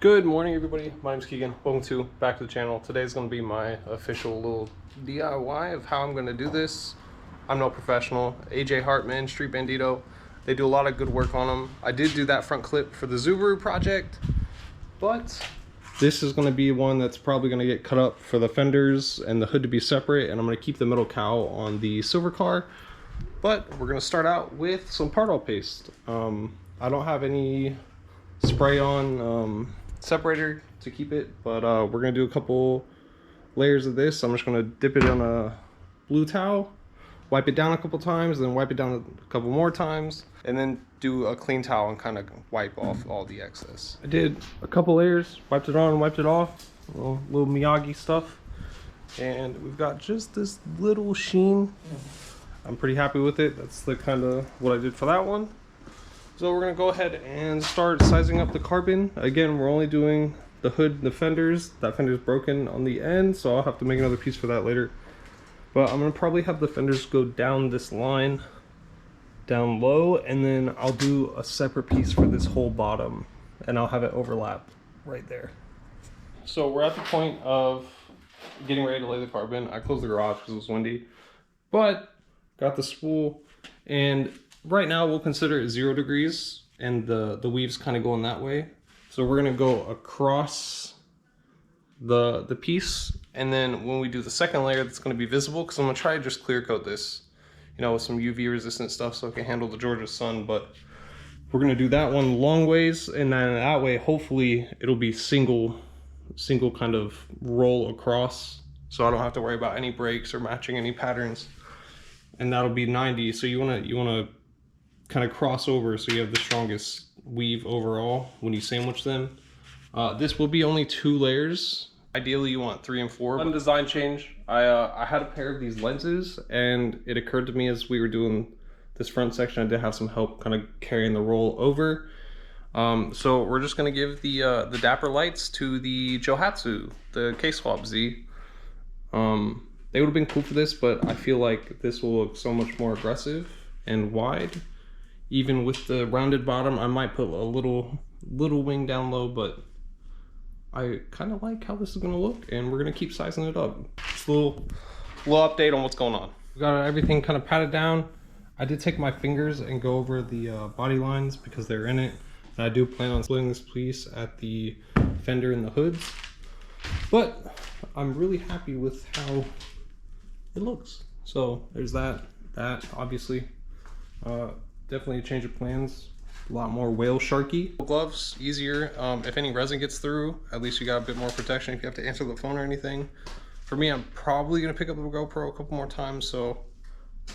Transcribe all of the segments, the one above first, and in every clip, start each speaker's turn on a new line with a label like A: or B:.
A: Good morning, everybody. My name's Keegan. Welcome back to the channel. Today's going to be my official little DIY of how I'm going to do this. I'm no professional. AJ Hartman, Street Bandito, they do a lot of good work on them. I did do that front clip for the Subaru project, but this is going to be one that's probably going to get cut up for the fenders and the hood to be separate, and I'm going to keep the middle cowl on the silver car. But we're going to start out with some part-all paste. I don't have any spray on separator to keep it, but we're gonna do a couple layers of this. I'm just gonna dip it in a blue towel, wipe it down a couple times, then wipe it down a couple more times, and then do a clean towel and kind of wipe off all the excess. I did a couple layers, wiped it on, wiped it off, little Miyagi stuff, and we've got just this little sheen. I'm pretty happy with it. That's the kind of what I did for that one. So we're gonna go ahead and start sizing up the carbon. Again, we're only doing the hood and the fenders. That fender's broken on the end, so I'll have to make another piece for that later. But I'm gonna probably have the fenders go down this line, down low, and then I'll do a separate piece for this whole bottom, and I'll have it overlap right there. So we're at the point of getting ready to lay the carbon. I closed the garage because it was windy, but got the spool, and right now we'll consider it 0 degrees, and the weave's kind of going that way. So we're gonna go across the piece, and then when we do the second layer, that's gonna be visible, because I'm gonna try to just clear coat this, you know, with some UV resistant stuff so it can handle the Georgia sun. But we're gonna do that one long ways, and then that way hopefully it'll be single kind of roll across, so I don't have to worry about any breaks or matching any patterns. And that'll be 90. So you wanna kind of cross over so you have the strongest weave overall when you sandwich them. This will be only 2 layers. Ideally you want 3 and 4. One design change, I had a pair of these lenses, and it occurred to me as we were doing this front section, I did have some help kind of carrying the roll over. So we're just gonna give the Dapper lights to the Johatsu, the K-Swap Z. They would have been cool for this, but I feel like this will look so much more aggressive and wide. Even with the rounded bottom, I might put a little wing down low, but I kind of like how this is gonna look, and we're gonna keep sizing it up. Just a little update on what's going on. We got everything kind of patted down. I did take my fingers and go over the body lines because they're in it, and I do plan on splitting this piece at the fender and the hoods. But I'm really happy with how it looks. So there's that obviously. Definitely a change of plans. A lot more whale sharky. Gloves, easier. If any resin gets through, at least you got a bit more protection if you have to answer the phone or anything. For me, I'm probably gonna pick up the GoPro a couple more times, so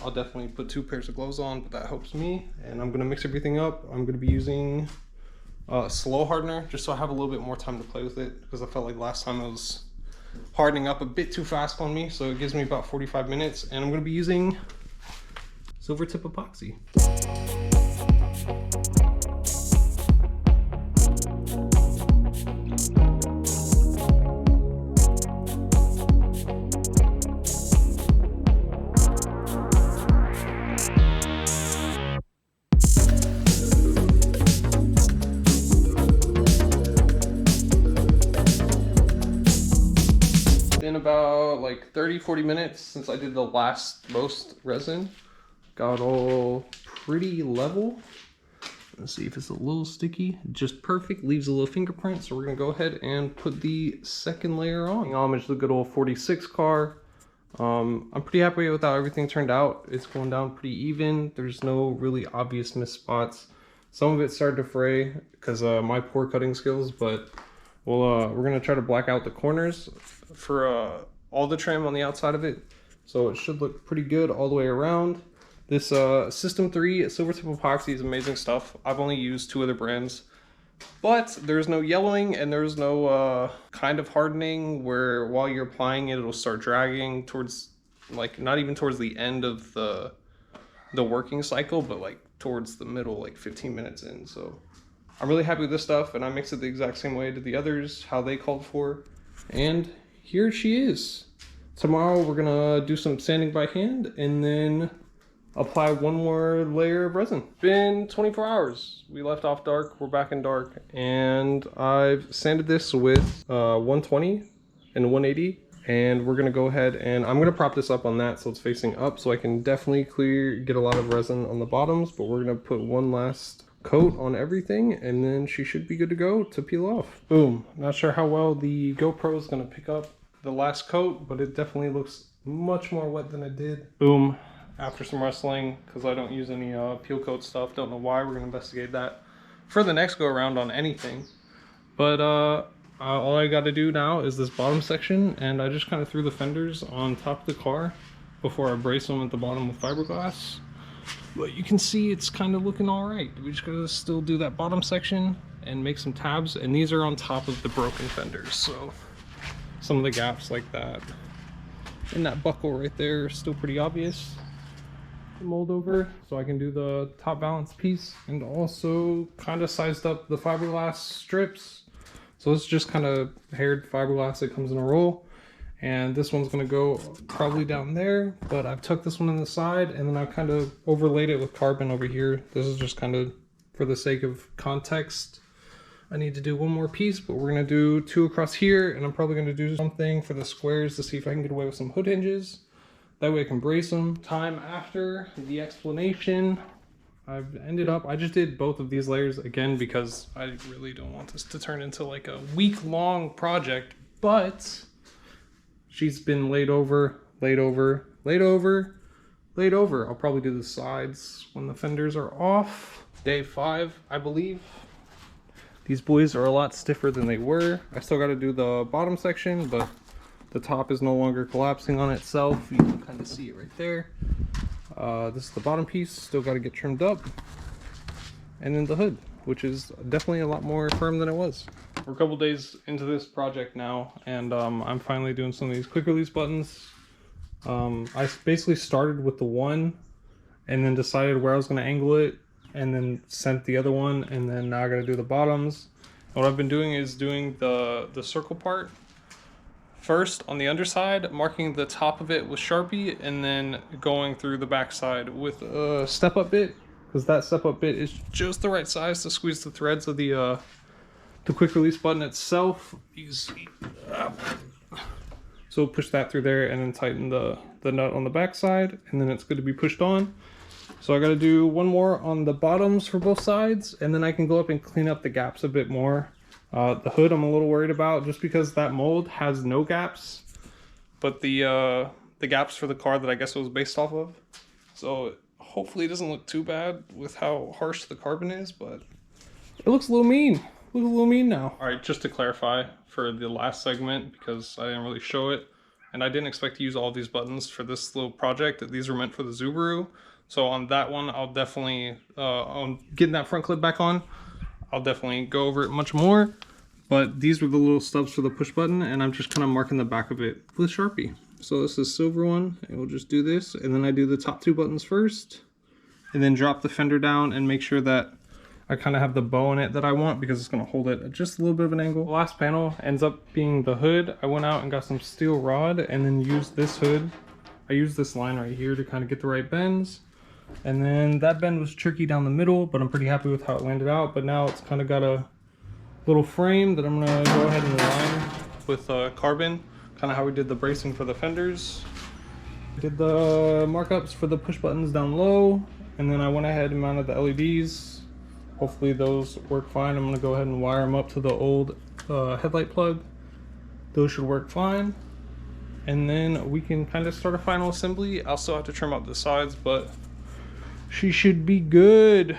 A: I'll definitely put 2 pairs of gloves on, but that helps me. And I'm gonna mix everything up. I'm gonna be using slow hardener, just so I have a little bit more time to play with it, because I felt like last time it was hardening up a bit too fast on me, so it gives me about 45 minutes. And I'm gonna be using silver tip epoxy. Been about like 30-40 minutes since I did the last most resin. Got all pretty level. Let's see if it's a little sticky. Just perfect, leaves a little fingerprint. So we're gonna go ahead and put the second layer on. Homage to the good old 46 car. I'm pretty happy with how everything turned out. It's going down pretty even. There's no really obvious missed spots. Some of it started to fray because my poor cutting skills, but we're gonna try to black out the corners for all the trim on the outside of it. So it should look pretty good all the way around. This System 3 silver tip epoxy is amazing stuff. I've only used 2 other brands, but there's no yellowing, and there's no kind of hardening where while you're applying it, it'll start dragging towards, like, not even towards the end of the working cycle, but like towards the middle, like 15 minutes in. So I'm really happy with this stuff, and I mixed it the exact same way to the others, how they called for. And here she is. Tomorrow we're gonna do some sanding by hand, and then apply one more layer of resin. Been 24 hours. We left off dark, we're back in dark, and I've sanded this with 120 and 180, and we're gonna go ahead and I'm gonna prop this up on that so it's facing up so I can definitely get a lot of resin on the bottoms, but we're gonna put one last coat on everything and then she should be good to go to peel off. Boom. Not sure how well the GoPro is gonna pick up the last coat, but it definitely looks much more wet than it did. Boom. After some wrestling, because I don't use any peel coat stuff. Don't know why. We're going to investigate that for the next go around on anything. But all I got to do now is this bottom section, and I just kind of threw the fenders on top of the car before I brace them at the bottom with fiberglass. But you can see it's kind of looking all right. We just got to still do that bottom section and make some tabs, and these are on top of the broken fenders, so some of the gaps like that and that buckle right there are still pretty obvious. Mold over so I can do the top balance piece, and also kind of sized up the fiberglass strips. So it's just kind of haired fiberglass that comes in a roll, and this one's going to go probably down there, but I've tucked this one in the side and then I've kind of overlaid it with carbon over here. This is just kind of for the sake of context. I need to do one more piece, but we're going to do two across here, and I'm probably going to do something for the squares to see if I can get away with some hood hinges. That way I can brace them. Time after the explanation, I just did both of these layers again because I really don't want this to turn into like a week-long project, but she's been laid over. I'll probably do the sides when the fenders are off. Day 5, I believe. These boys are a lot stiffer than they were. I still got to do the bottom section, but the top is no longer collapsing on itself. You can kind of see it right there. This is the bottom piece, still got to get trimmed up. And then the hood, which is definitely a lot more firm than it was. We're a couple days into this project now, and I'm finally doing some of these quick release buttons. I basically started with the one and then decided where I was going to angle it, and then sent the other one, and then now I got to do the bottoms. And what I've been doing is doing the circle part first on the underside, marking the top of it with Sharpie, and then going through the backside with a step-up bit, because that step-up bit is just the right size to squeeze the threads of the quick release button itself. Easy. So push that through there and then tighten the nut on the backside, and then it's good to be pushed on. So I got to do one more on the bottoms for both sides, and then I can go up and clean up the gaps a bit more. The hood I'm a little worried about just because that mold has no gaps, but the gaps for the car that I guess it was based off of. So hopefully it doesn't look too bad with how harsh the carbon is, but it looks a little mean. Look a little mean now. All right, just to clarify for the last segment, because I didn't really show it, and I didn't expect to use all these buttons for this little project. These were meant for the Subaru. So on that one, I'll definitely, on getting that front clip back on, I'll definitely go over it much more. But these were the little stubs for the push button, and I'm just kind of marking the back of it with Sharpie. So this is silver one, and we'll just do this, and then I do the top two buttons first, and then drop the fender down and make sure that I kind of have the bow in it that I want, because it's going to hold it at just a little bit of an angle. The last panel ends up being the hood. I went out and got some steel rod and then used this hood. I used this line right here to kind of get the right bends. And then that bend was tricky down the middle, but I'm pretty happy with how it landed out. But now it's kind of got a little frame that I'm going to go ahead and line with carbon, kind of how we did the bracing for the fenders. Did the markups for the push buttons down low, and then I went ahead and mounted the LEDs. Hopefully those work fine. I'm going to go ahead and wire them up to the old headlight plug. Those should work fine. And then we can kind of start a final assembly. I'll still have to trim up the sides, but she should be good.